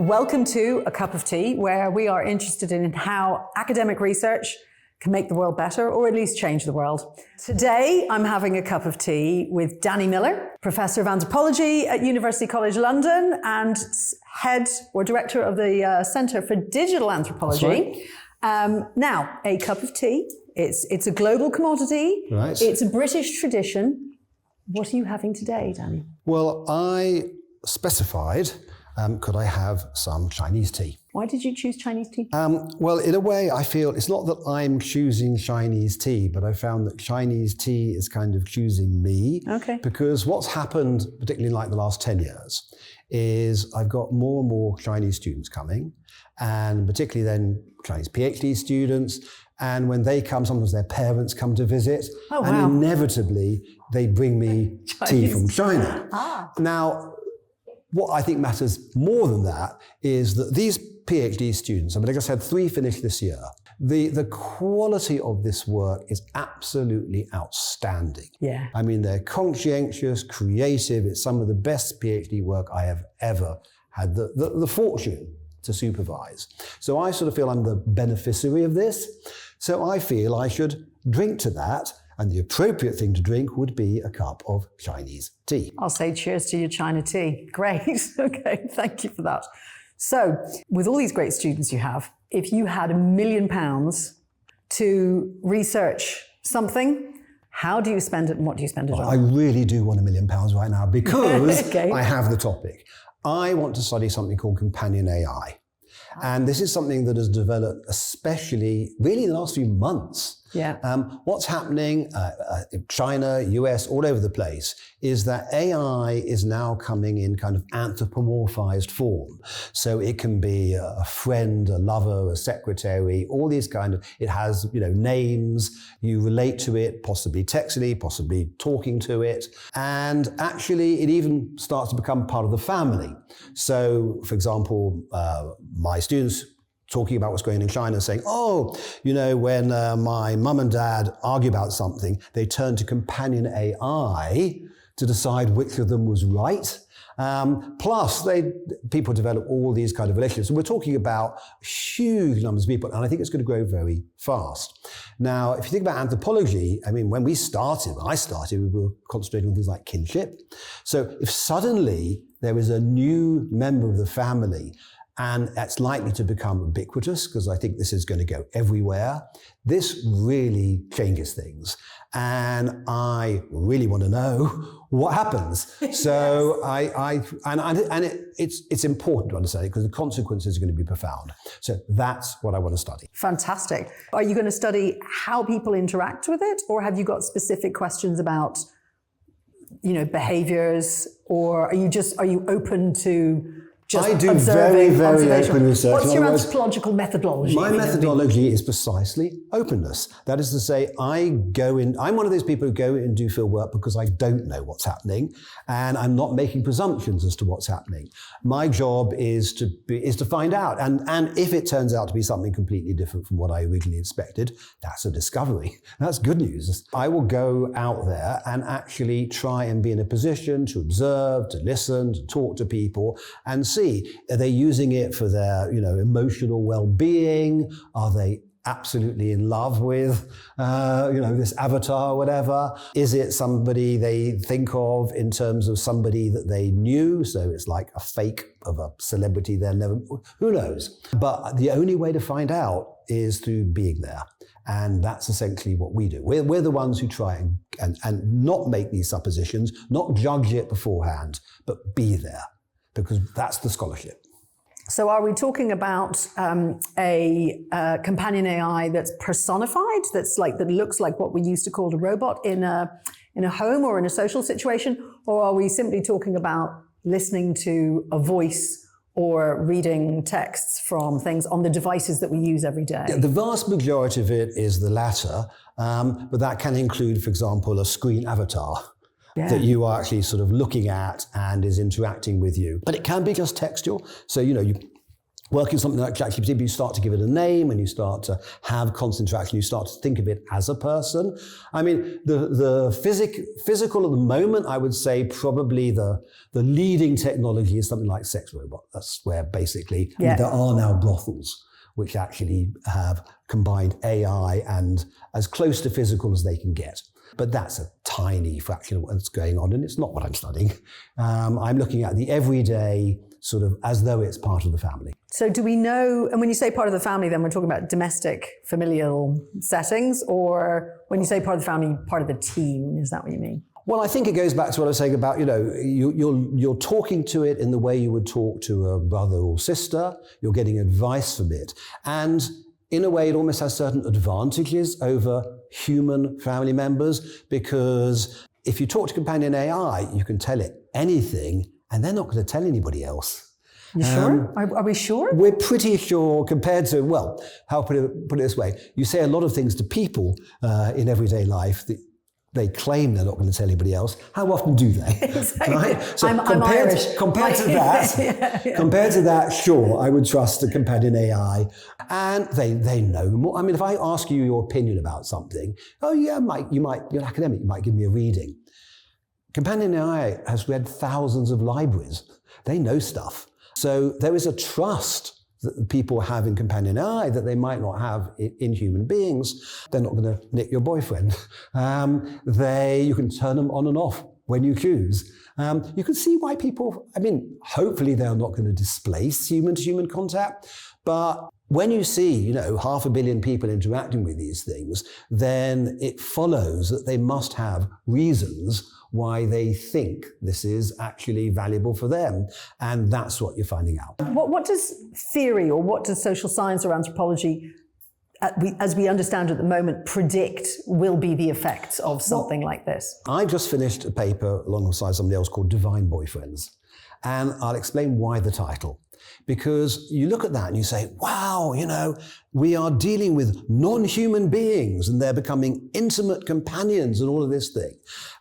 Welcome to A Cup of Tea, where we are interested in how academic research can make the world better, or at least change the world. Today, I'm having a cup of tea with Danny Miller, Professor of Anthropology at University College London and Head or Director of the Centre for Digital Anthropology. Right. Now, a cup of tea, it's a global commodity. Right. It's a British tradition. What are you having today, Danny? Well, I specified, could I have some Chinese tea? Why did you choose Chinese tea? Well, in a way, I feel it's not that I'm choosing Chinese tea, but I found that Chinese tea is kind of choosing me. Okay. Because what's happened, particularly in like the last 10 years, is I've got more and more Chinese students coming, and particularly then Chinese PhD students. And when they come, sometimes their parents come to visit. Oh, wow. And inevitably, they bring me tea from China. Ah. Now, what I think matters more than that is that these PhD students, I mean, like I said, 3 finished this year. The quality of this work is absolutely outstanding. Yeah. I mean, they're conscientious, creative. It's some of the best PhD work I have ever had the fortune to supervise. So I sort of feel I'm the beneficiary of this. So I feel I should drink to that. And the appropriate thing to drink would be a cup of Chinese tea. I'll say cheers to your China tea. Great. Okay, thank you for that. So, with all these great students you have, if you had £1 million to research something, how do you spend it and what do you spend it on? I really do want £1 million right now because Okay. I have the topic. I want to study something called companion AI. And this is something that has developed especially really in the last few months. Yeah. What's happening in China, US, all over the place, is that AI is now coming in kind of anthropomorphised form. So it can be a friend, a lover, a secretary, all these kind of, it has, names, you relate to it, possibly textually, possibly talking to it. And actually it even starts to become part of the family. So for example, my students talking about what's going on in China, saying, when my mum and dad argue about something, they turn to companion AI to decide which of them was right. Plus, people develop all these kind of relationships. And we're talking about huge numbers of people, and I think it's going to grow very fast. Now, if you think about anthropology, I mean, when I started, we were concentrating on things like kinship. So if suddenly there is a new member of the family and that's likely to become ubiquitous, because I think this is going to go everywhere, this really changes things. And I really want to know what happens. So it's important to understand it because the consequences are going to be profound. So that's what I want to study. Fantastic. Are you going to study how people interact with it, or have you got specific questions about, behaviors, or are you open to just I do very, very open research. What's your anthropological methodology? My methodology is precisely openness. That is to say, I'm one of those people who go in and do field work because I don't know what's happening, and I'm not making presumptions as to what's happening. My job is to find out, and if it turns out to be something completely different from what I originally expected, that's a discovery. That's good news. I will go out there and actually try and be in a position to observe, to listen, to talk to people, and see, are they using it for their, emotional well-being? Are they absolutely in love with, this avatar or whatever? Is it somebody they think of in terms of somebody that they knew? So it's like a fake of a celebrity they'll never, who knows? But the only way to find out is through being there. And that's essentially what we do. We're the ones who try and not make these suppositions, not judge it beforehand, but be there. Because that's the scholarship. So are we talking about a companion AI that's personified, that looks like what we used to call a robot in a home or in a social situation? Or are we simply talking about listening to a voice or reading texts from things on the devices that we use every day? Yeah, the vast majority of it is the latter, but that can include, for example, a screen avatar. Yeah. That you are actually sort of looking at and is interacting with you. But it can be just textual. So, you working something like ChatGPT, you start to give it a name and you start to have constant interaction. You start to think of it as a person. I mean, the physical at the moment, I would say probably the leading technology is something like sex robot. That's where basically, I mean, there are now brothels which actually have combined AI and as close to physical as they can get. But that's a tiny fraction of what's going on, and it's not what I'm studying. I'm looking at the everyday sort of as though it's part of the family. So do we know, and when you say part of the family, then we're talking about domestic, familial settings, or when you say part of the family, part of the team, is that what you mean? Well, I think it goes back to what I was saying about, you're talking to it in the way you would talk to a brother or sister. You're getting advice from it. And in a way, it almost has certain advantages over human family members, because if you talk to companion AI, you can tell it anything and they're not going to tell anybody else. You sure? Are we sure? We're pretty sure compared to, well, how put it this way. You say a lot of things to people in everyday life that they claim they're not going to tell anybody else. How often do they? Exactly. Right? So I'm Irish. Compared to that, sure, I would trust a companion AI. And they know more. I mean, if I ask you your opinion about something, oh yeah, you're an academic, you might give me a reading. Companion AI has read thousands of libraries. They know stuff. So there is a trust that people have in companion AI that they might not have in human beings. They're not going to nick your boyfriend. You can turn them on and off when you choose. You can see why people, I mean, hopefully they're not going to displace human-to-human contact, but when you see, 500 million people interacting with these things, then it follows that they must have reasons why they think this is actually valuable for them. And that's what you're finding out. What does theory, or what does social science or anthropology, as we understand at the moment, predict will be the effects of something like this? I just finished a paper alongside somebody else called Divine Boyfriends. And I'll explain why the title. Because you look at that and you say, wow, we are dealing with non-human beings and they're becoming intimate companions and all of this thing.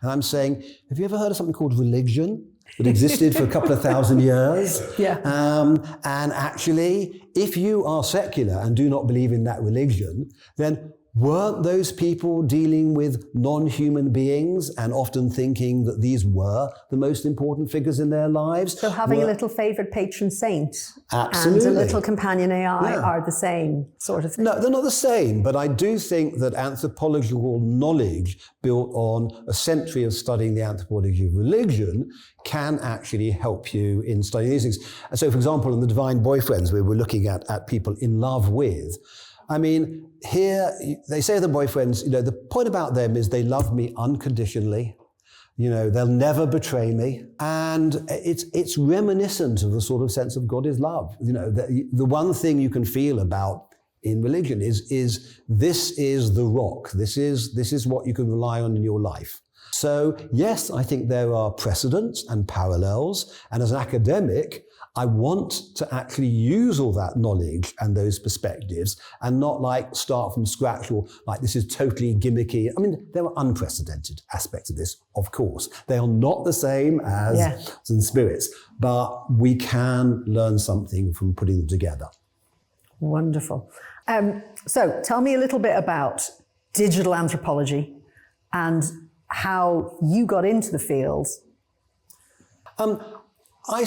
And I'm saying, have you ever heard of something called religion that existed for a couple of thousand years? Yeah. And actually, if you are secular and do not believe in that religion, then weren't those people dealing with non-human beings and often thinking that these were the most important figures in their lives? So having a little favoured patron saint Absolutely. and a little companion AI are the same sort of thing? No, they're not the same, but I do think that anthropological knowledge built on a century of studying the anthropology of religion can actually help you in studying these things. And so, for example, in the Divine Boyfriends, we were looking at people in love with. I mean, here, they say the boyfriends, the point about them is they love me unconditionally. They'll never betray me. And it's reminiscent of the sort of sense of God is love. The one thing you can feel about in religion is this is the rock. This is what you can rely on in your life. So yes, I think there are precedents and parallels. And as an academic, I want to actually use all that knowledge and those perspectives and not start from scratch or this is totally gimmicky. I mean, there are unprecedented aspects of this, of course. They are not the same as in spirits, but we can learn something from putting them together. Wonderful. So tell me a little bit about digital anthropology and how you got into the field. I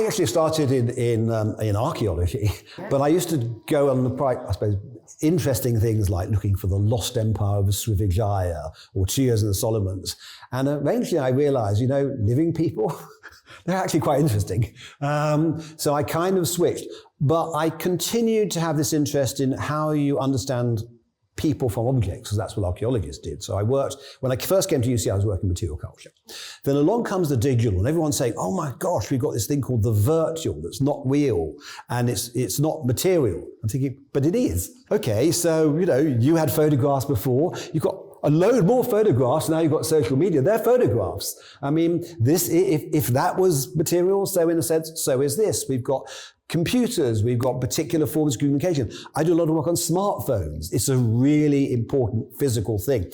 actually started in archaeology, but I used to go on interesting things like looking for the lost empire of Srivijaya or Chios and the Solomons. And eventually I realized, living people, they're actually quite interesting. So I kind of switched, but I continued to have this interest in how you understand people from objects, because that's what archaeologists did. So when I first came to UCL, I was working material culture. Then along comes the digital, and everyone's saying, oh my gosh, we've got this thing called the virtual that's not real, and it's not material. I'm thinking, but it is. Okay, so, you had photographs before, you've got a load more photographs, now you've got social media, they're photographs. I mean, if that was material, so in a sense, so is this. We've got computers, we've got particular forms of communication. I do a lot of work on smartphones. It's a really important physical thing.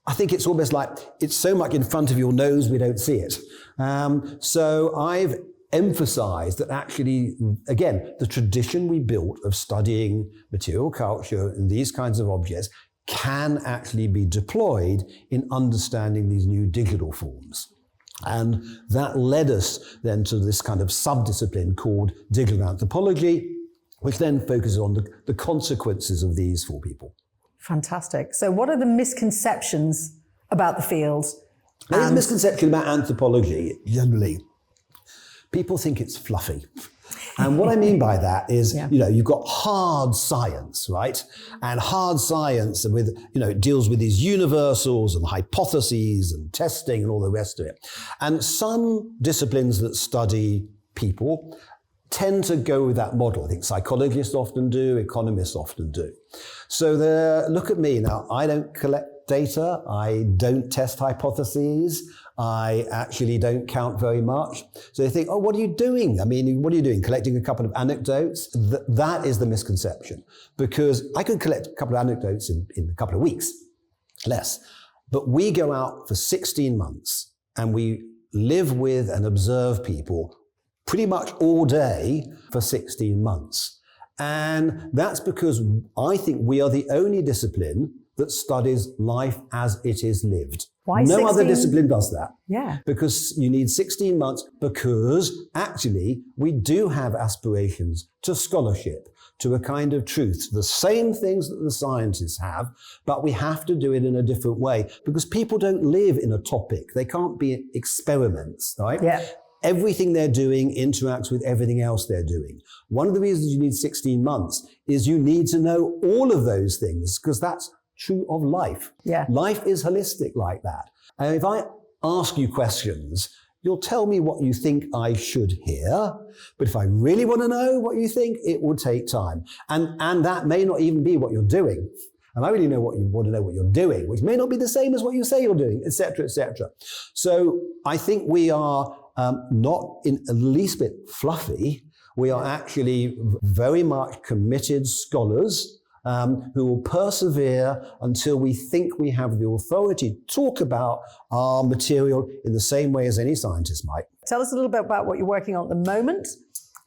I think it's almost like it's so much in front of your nose we don't see it. So I've emphasize that actually, again, the tradition we built of studying material culture and these kinds of objects can actually be deployed in understanding these new digital forms. And that led us then to this kind of subdiscipline called digital anthropology, which then focuses on the consequences of these for people. Fantastic. So what are the misconceptions about the field? There's a misconception about anthropology, generally. People think it's fluffy. And what I mean by that is, you've got hard science, right? And hard science with, it deals with these universals and hypotheses and testing and all the rest of it. And some disciplines that study people tend to go with that model. I think psychologists often do, economists often do. So look at me now. I don't collect data. I don't test hypotheses. I actually don't count very much. So they think, oh, what are you doing? I mean, what are you doing? Collecting a couple of anecdotes? That is the misconception. Because I could collect a couple of anecdotes in a couple of weeks, less. But we go out for 16 months and we live with and observe people pretty much all day for 16 months. And that's because I think we are the only discipline that studies life as it is lived. Why no 16? Other discipline does that. Yeah. Because you need 16 months, because actually we do have aspirations to scholarship, to a kind of truth, the same things that the scientists have, but we have to do it in a different way because people don't live in a topic. They can't be experiments, right? Yeah. Everything they're doing interacts with everything else they're doing. One of the reasons you need 16 months is you need to know all of those things because that's true of life. Yeah. Life is holistic like that. And if I ask you questions, you'll tell me what you think I should hear. But if I really want to know what you think, it will take time. And that may not even be what you're doing. And I really want to know what you're doing, which may not be the same as what you say you're doing, et cetera, et cetera. So I think we are not in the least bit fluffy. We are actually very much committed scholars who will persevere until we think we have the authority to talk about our material in the same way as any scientist might. Tell us a little bit about what you're working on at the moment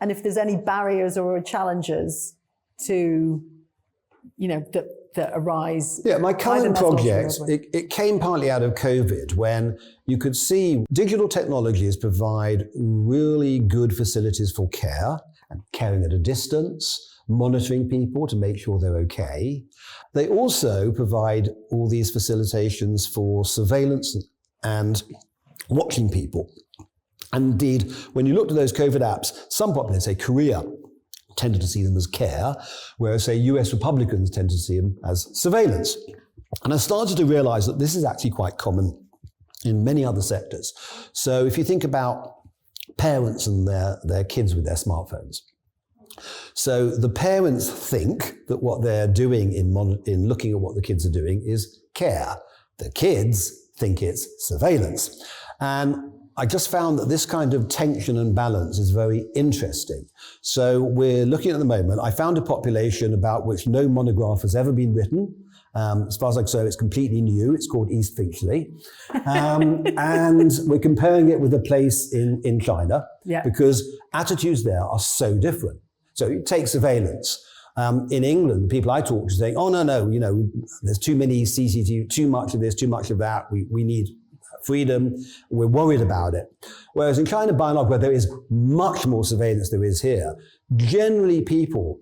and if there's any barriers or challenges to, that arise. Yeah, my current project, it came partly out of COVID when you could see digital technologies provide really good facilities for care and caring at a distance, monitoring people to make sure they're okay. They also provide all these facilitations for surveillance and watching people. Indeed, when you looked at those COVID apps, some populations, say Korea, tended to see them as care, whereas, say, US Republicans tend to see them as surveillance. And I started to realize that this is actually quite common in many other sectors. So if you think about parents and their kids with their smartphones. So the parents think that what they're doing in looking at what the kids are doing is care. The kids think it's surveillance. And I just found that this kind of tension and balance is very interesting. So we're looking at the moment, I found a population about which no monograph has ever been written. As far as I can say, it's completely new. It's called East Finchley. And we're comparing it with a place in China because attitudes there are so different. So you take surveillance. In England, the people I talk to saying, oh, no, there's too many CCTV, too much of this, too much of that. We need freedom. We're worried about it. Whereas in China, by and large, where there is much more surveillance than there is here, generally people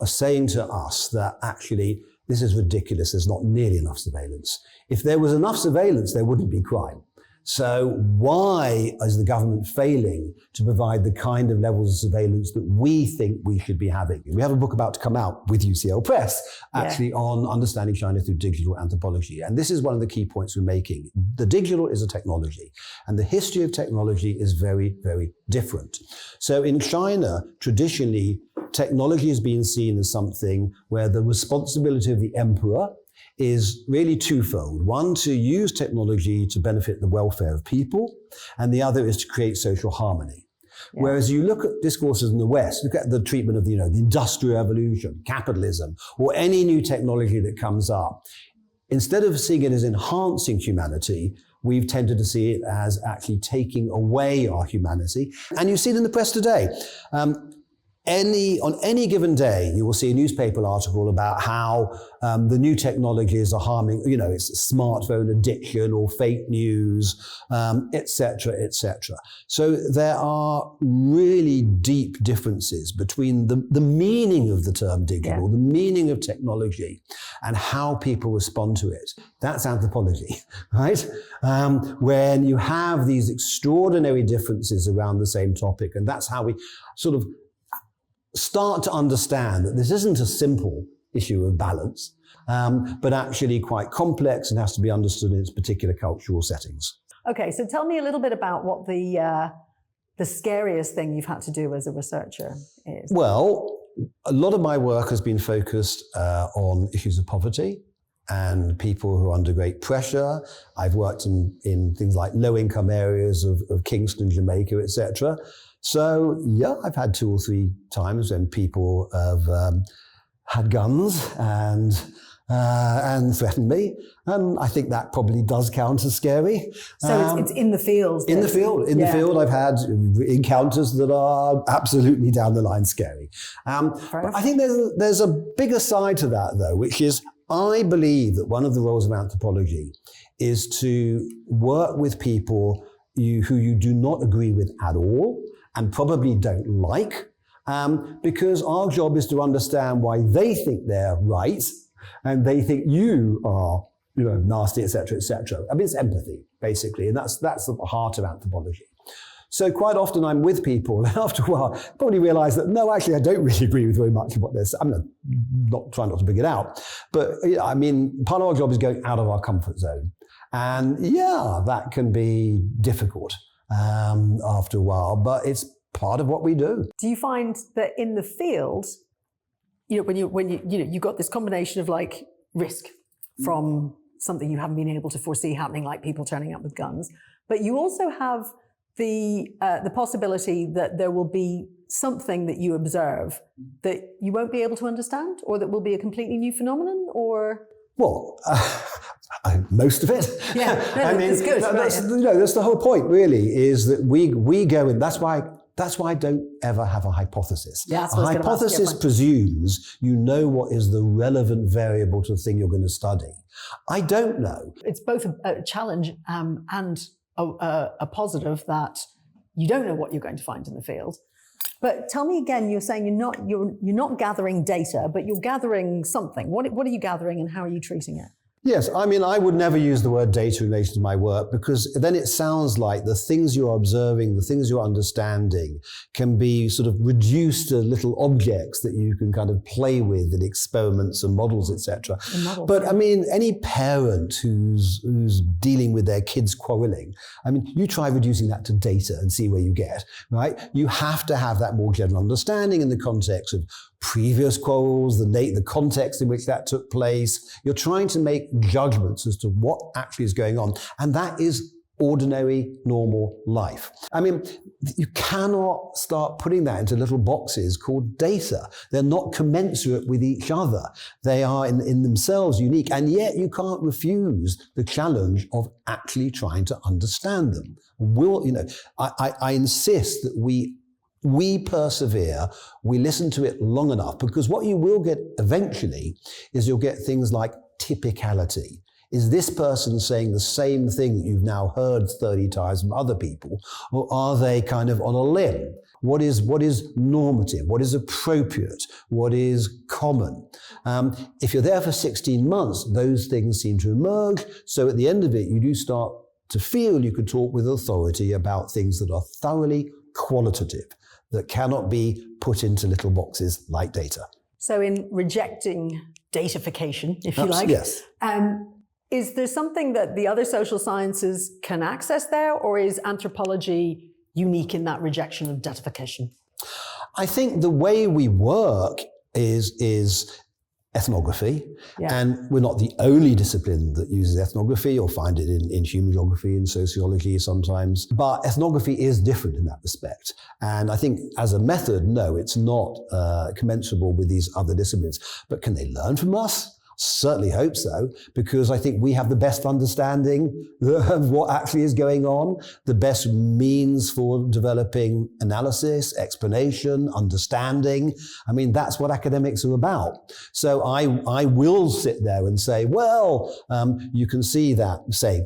are saying to us that actually this is ridiculous. There's not nearly enough surveillance. If there was enough surveillance, there wouldn't be crime. So why is the government failing to provide the kind of levels of surveillance that we think we should be having? We have a book about to come out with UCL Press, actually on understanding China through digital anthropology. And this is one of the key points we're making. The digital is a technology, and the history of technology is very, very different. So in China, traditionally, technology has been seen as something where the responsibility of the emperor is really twofold. One, to use technology to benefit the welfare of people, and the other is to create social harmony. Yeah. Whereas you look at discourses in the West, look at the treatment of the Industrial Revolution, capitalism, or any new technology that comes up. Instead of seeing it as enhancing humanity, we've tended to see it as actually taking away our humanity. And you see it in the press today. On any given day, you will see a newspaper article about how the new technologies are harming, it's smartphone addiction or fake news, et cetera, et cetera. So there are really deep differences between the meaning of the term digital, the meaning of technology, and how people respond to it. That's anthropology, right? When you have these extraordinary differences around the same topic, and that's how we sort of start to understand that this isn't a simple issue of balance, but actually quite complex and has to be understood in its particular cultural settings. Okay, so tell me a little bit about what the scariest thing you've had to do as a researcher is. Well, a lot of my work has been focused on issues of poverty and people who are under great pressure. I've worked in things like low-income areas of Kingston, Jamaica, etc. So, yeah, I've had 2 or 3 times when people have had guns and threatened me. I think that probably does count as scary. So it's in the field. In the field, I've had encounters that are absolutely down the line scary. But I think there's a bigger side to that, though, which is I believe that one of the roles of anthropology is to work with people who you do not agree with at all and probably don't like, because our job is to understand why they think they're right and they think you are, nasty, et cetera, et cetera. I mean, it's empathy, basically, and that's the heart of anthropology. So quite often I'm with people, and after a while, probably realize that, no, actually, I don't really agree with very much of what they're saying. I'm not trying not to bring it out. But, I mean, part of our job is going out of our comfort zone. And, yeah, that can be difficult after a while, but it's part of what we do. Do you find that in the field, when you got this combination of like risk from something you haven't been able to foresee happening, like people turning up with guns, but you also have the possibility that there will be something that you observe that you won't be able to understand, or that will be a completely new phenomenon, or? Well, most of it. Yeah, no, I mean, good, that's the whole point, really, is that we go in. That's why I don't ever have a hypothesis. Yeah, a hypothesis presumes you know what is the relevant variable to the thing you're going to study. I don't know. It's both a challenge and a positive that you don't know what you're going to find in the field. But tell me again, you're saying you're not gathering data, but you're gathering something. What are you gathering, and how are you treating it? Yes, I mean, I would never use the word data in relation to my work, because then it sounds like the things you're observing, the things you're understanding can be sort of reduced to little objects that you can kind of play with in experiments and models, etc. But I mean, any parent who's dealing with their kids quarreling, I mean, you try reducing that to data and see where you get, right? You have to have that more general understanding in the context of previous quarrels, the context in which that took place. You're trying to make judgments as to what actually is going on. And that is ordinary, normal life. I mean, you cannot start putting that into little boxes called data. They're not commensurate with each other. They are in themselves unique. And yet you can't refuse the challenge of actually trying to understand them. I insist that we persevere, we listen to it long enough, because what you will get eventually is you'll get things like typicality. Is this person saying the same thing that you've now heard 30 times from other people, or are they kind of on a limb? What is normative? What is appropriate? What is common? If you're there for 16 months, those things seem to emerge. So at the end of it, you do start to feel you could talk with authority about things that are thoroughly qualitative, that cannot be put into little boxes like data. So in rejecting datafication, if you like, yes. Is there something that the other social sciences can access there, or is anthropology unique in that rejection of datafication? I think the way we work is ethnography, and we're not the only discipline that uses ethnography. You'll find it in human geography and sociology sometimes, but ethnography is different in that respect. And I think as a method, no, it's not commensurable with these other disciplines. But can they learn from us? Certainly hope so, because I think we have the best understanding of what actually is going on, the best means for developing analysis, explanation, understanding. I mean, that's what academics are about. So I will sit there and say, well, you can see that, say,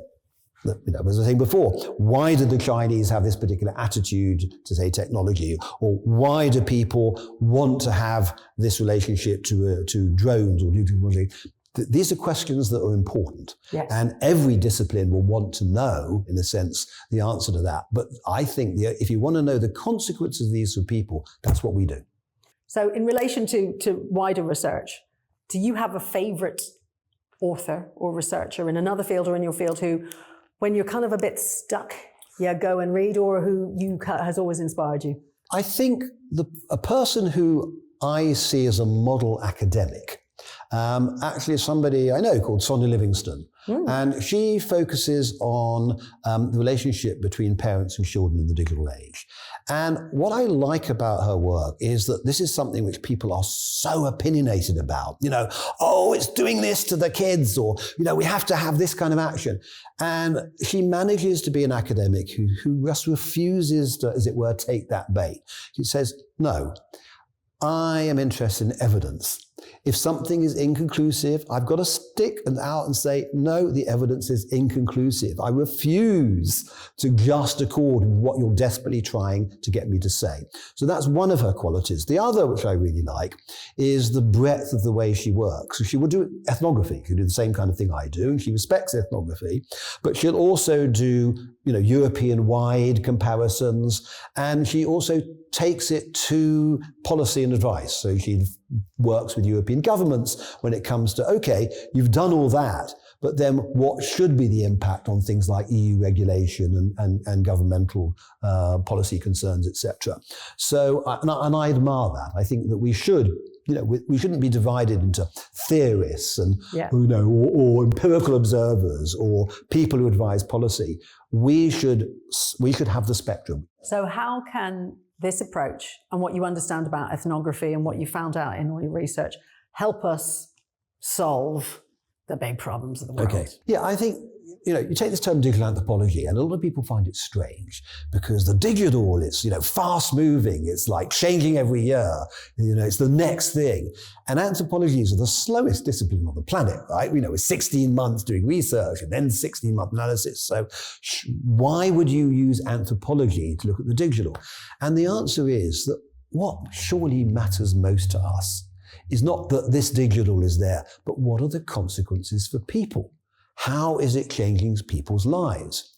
as I was saying before, why do the Chinese have this particular attitude to, say, technology? Or why do people want to have this relationship to drones or new technology? These are questions that are important. Yes. And every discipline will want to know, in a sense, the answer to that. But I think if you want to know the consequences of these for people, that's what we do. So in relation to wider research, do you have a favorite author or researcher in another field or in your field who, when you're kind of a bit stuck, go and read, or who has always inspired you? I think a person who I see as a model academic actually is somebody I know called Sonia Livingston. And she focuses on the relationship between parents and children in the digital age. And what I like about her work is that this is something which people are so opinionated about. It's doing this to the kids, or, we have to have this kind of action. And she manages to be an academic who just refuses to, as it were, take that bait. She says, no, I am interested in evidence. If something is inconclusive, I've got to stick out and say, no, the evidence is inconclusive. I refuse to just accord with what you're desperately trying to get me to say. So that's one of her qualities. The other, which I really like, is the breadth of the way she works. So she will do ethnography. She will do the same kind of thing I do, and she respects ethnography, but she'll also do, European-wide comparisons, and she also takes it to policy and advice. So she works with European governments when it comes to, okay, you've done all that, but then what should be the impact on things like EU regulation and governmental policy concerns, etc. So, and I admire that. I think that we should, we shouldn't be divided into theorists and, or empirical observers or people who advise policy. We should have the spectrum. So how can this approach and what you understand about ethnography and what you found out in all your research help us solve the big problems of the world? Okay. Yeah, I think, you take this term digital anthropology, and a lot of people find it strange because the digital is, fast moving. It's like changing every year. It's the next thing. And anthropology is the slowest discipline on the planet, right? With 16 months doing research and then 16-month analysis. So why would you use anthropology to look at the digital? And the answer is that what surely matters most to us is not that this digital is there, but what are the consequences for people? How is it changing people's lives?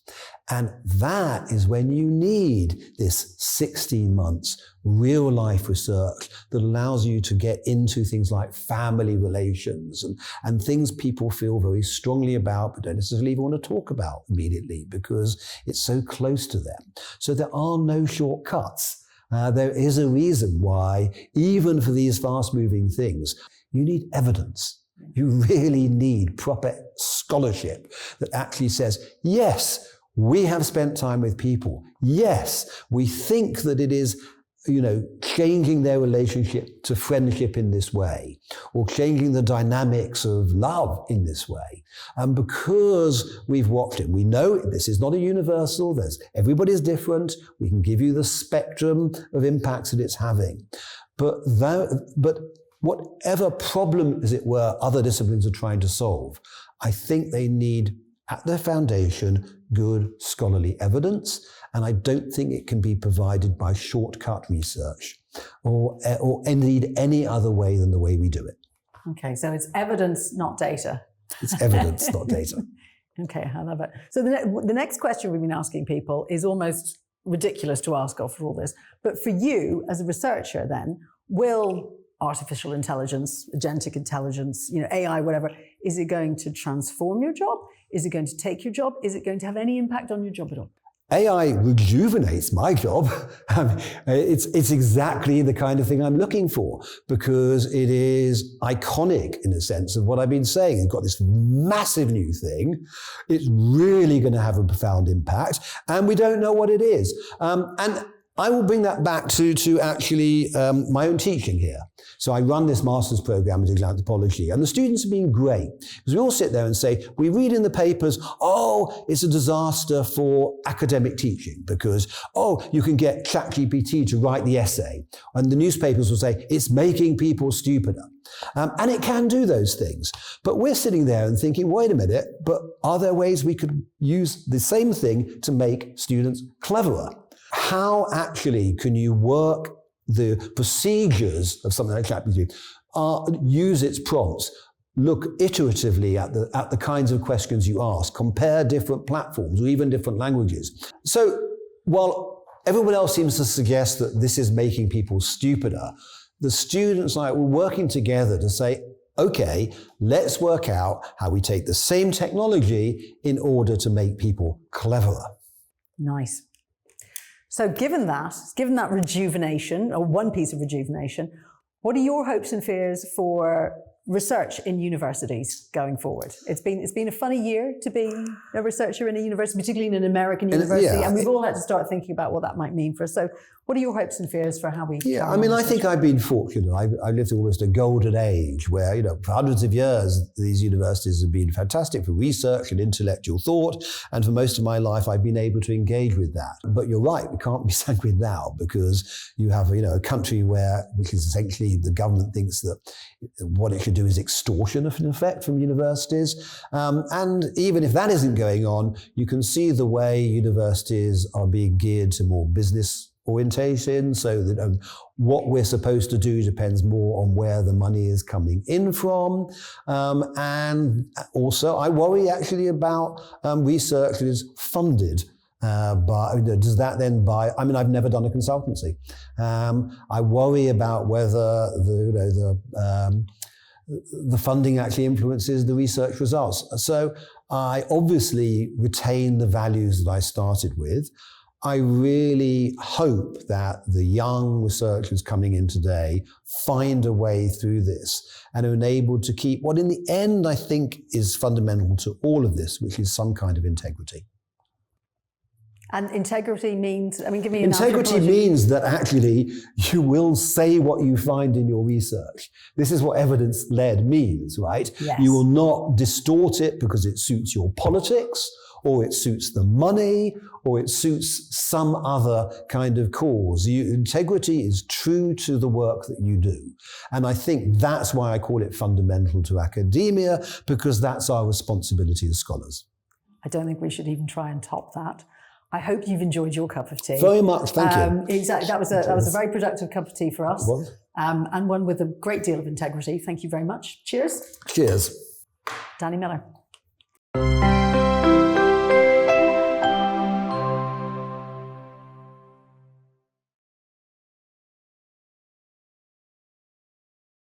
And that is when you need this 16 months real life research that allows you to get into things like family relations and things people feel very strongly about but don't necessarily even want to talk about immediately because it's so close to them. So there are no shortcuts. There is a reason why, even for these fast-moving things, you need evidence. You really need proper scholarship that actually says, yes, we have spent time with people. Yes, we think that it is, changing their relationship to friendship in this way, or changing the dynamics of love in this way. And because we've watched it, we know this is not a universal, everybody's different. We can give you the spectrum of impacts that it's having. But whatever problem, as it were, other disciplines are trying to solve, I think they need, at their foundation, good scholarly evidence. And I don't think it can be provided by shortcut research or indeed any other way than the way we do it. Okay, so it's evidence, not data. It's evidence, not data. Okay, I love it. So the next question we've been asking people is almost ridiculous to ask after all this. But for you, as a researcher then, will artificial intelligence, agentic intelligence, AI, whatever, is it going to transform your job? Is it going to take your job? Is it going to have any impact on your job at all? AI rejuvenates my job. It's exactly the kind of thing I'm looking for because it is iconic in a sense of what I've been saying. You've got this massive new thing. It's really going to have a profound impact and we don't know what it is. And I will bring that back to actually my own teaching here. So I run this master's program in digital anthropology, and the students have been great because we all sit there and say, we read in the papers, oh, it's a disaster for academic teaching because, oh, you can get ChatGPT to write the essay. And the newspapers will say, it's making people stupider. And it can do those things. But we're sitting there and thinking, wait a minute, but are there ways we could use the same thing to make students cleverer? How actually can you work the procedures of something like ChatGPT, use its prompts, look iteratively at the kinds of questions you ask, compare different platforms or even different languages. So while everyone else seems to suggest that this is making people stupider, the students were working together to say, okay, let's work out how we take the same technology in order to make people cleverer. Nice. So given that rejuvenation, or one piece of rejuvenation, what are your hopes and fears for research in universities going forward? It's been a funny year to be a researcher in a university, particularly in an American university, and we've all had to start thinking about what that might mean for us. So what are your hopes and fears for how we... Yeah, I mean, I think I've been fortunate. I lived almost a golden age where, for hundreds of years, these universities have been fantastic for research and intellectual thought. And for most of my life, I've been able to engage with that. But you're right, we can't be sanguine now because you have, a country which is essentially the government thinks that what it should do is extortion, in effect, from universities. And even if that isn't going on, you can see the way universities are being geared to more business orientation, so that what we're supposed to do depends more on where the money is coming in from. And also, I worry actually about research that is funded does that then buy? I mean, I've never done a consultancy. I worry about whether the funding actually influences the research results. So I obviously retain the values that I started with. I really hope that the young researchers coming in today find a way through this and are enabled to keep what in the end I think is fundamental to all of this, which is some kind of integrity. And integrity means, give me an Integrity means that actually you will say what you find in your research. This is what evidence-led means, right? Yes. You will not distort it because it suits your politics, or it suits the money, or it suits some other kind of cause. Integrity is true to the work that you do. And I think that's why I call it fundamental to academia, because that's our responsibility as scholars. I don't think we should even try and top that. I hope you've enjoyed your cup of tea. Very much, thank you. Exactly, that was a very productive cup of tea for us. And one with a great deal of integrity. Thank you very much. Cheers. Cheers. Danny Miller.